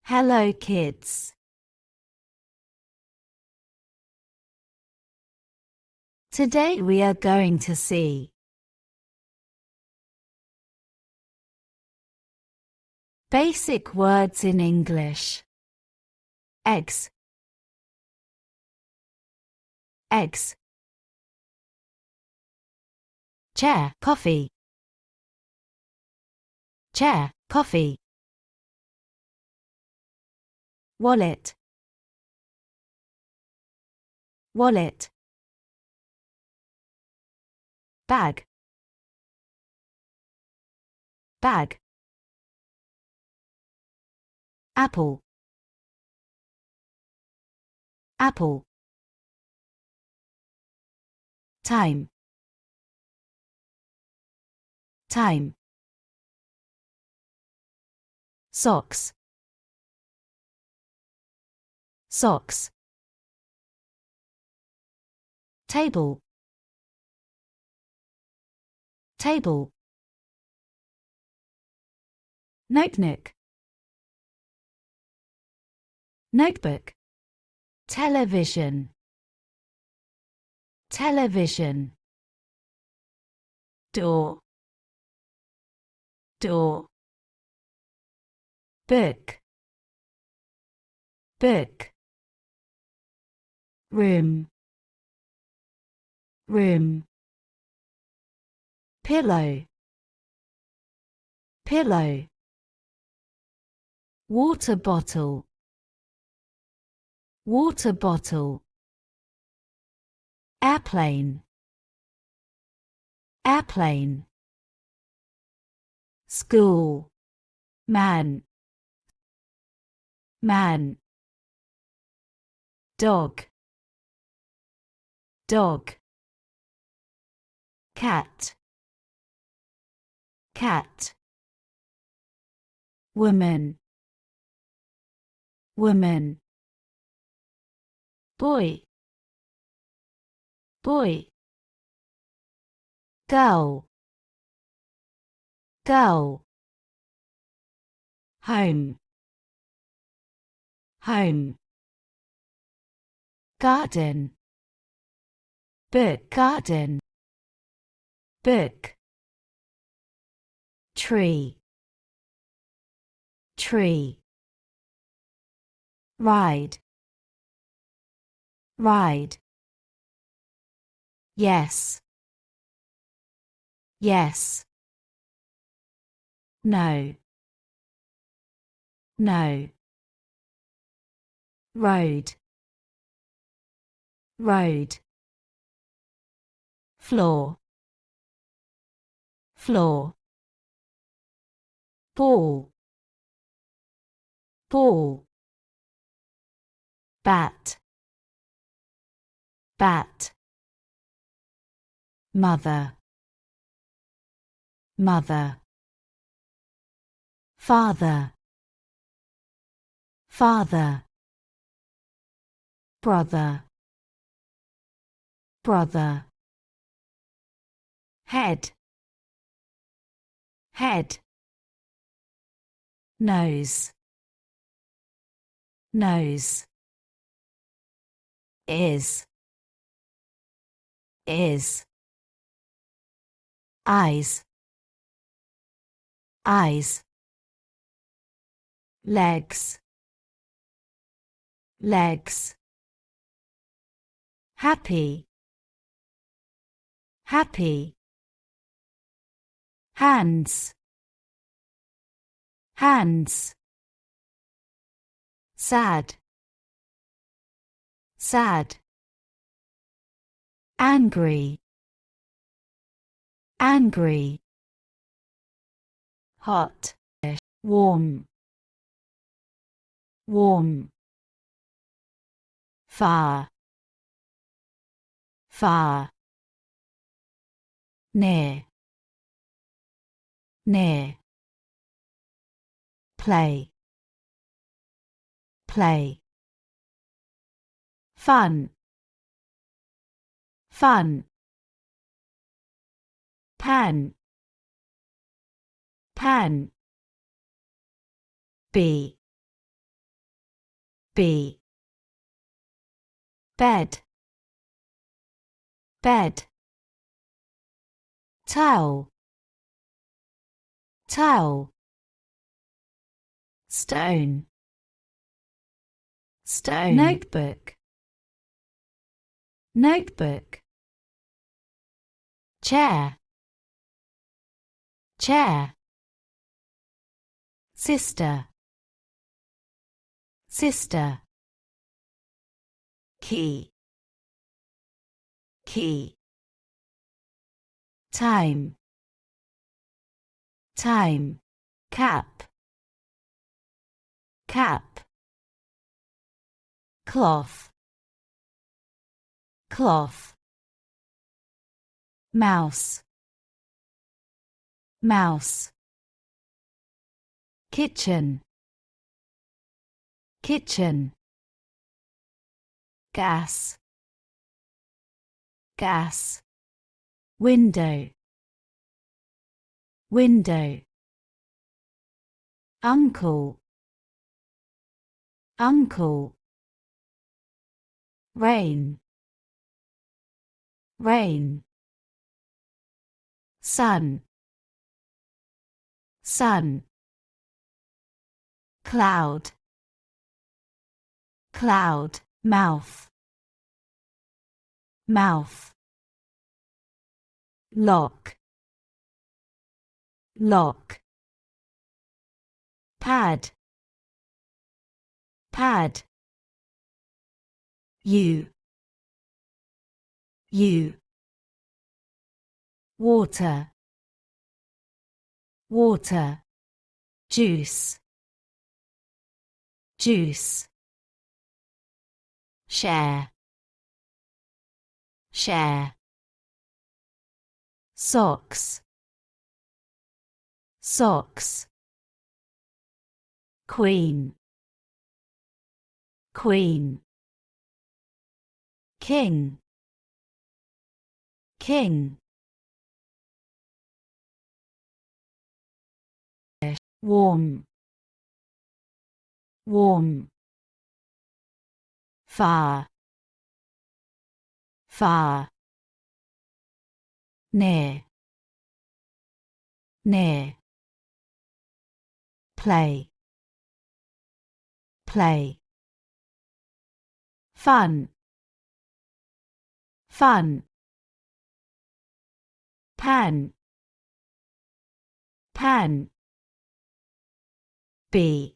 Hello kids. Today we are going to see basic words in English. Eggs, eggs. Chair, coffee. Chair, coffee. Wallet, wallet. Bag, bag. Apple, apple. Time, time. Socks, socks. Table, table. Notebook, notebook. Television, television. Door, door. Book, book. Room, room. Pillow, pillow. Water bottle, water bottle. Airplane, airplane. School, man, man. Dog, dog. Cat, cat. Woman, woman. Boy, boy. Girl, girl. Home, home. Garden, book, garden. Book. Tree, tree. Ride, ride. Yes, yes. No, no. Road, road. Floor, floor. Ball, ball. Bat, bat. Mother, mother. Father, father. Brother, brother. Head, head. Nose, nose. Is, is. Eyes, eyes. Legs, legs. Happy, happy. Hands, hands. Sad, sad. Angry, angry. Hot, warm, warm. Far, far. Near, near. Play, play. Fun, fun. Pan, pan. Be, B. Bed, bed. Towel, towel. Stone, stone. Notebook, notebook. Chair, chair. Sister, sister. Key, key. Time, time. Cap, cap. Cloth, cloth. Mouse, mouse. Kitchen, kitchen. Gas, gas. Window, window. Uncle, uncle. Rain, rain. Sun, sun. Cloud, cloud. Mouth, mouth. Lock, lock. Pad, pad. You, you. Water, water. Juice, juice. Share, share. Socks, socks. Queen, queen. King, king. Warm, warm. Far, far. Near, near. Play, play. Fun, fun. Pan, pan. B.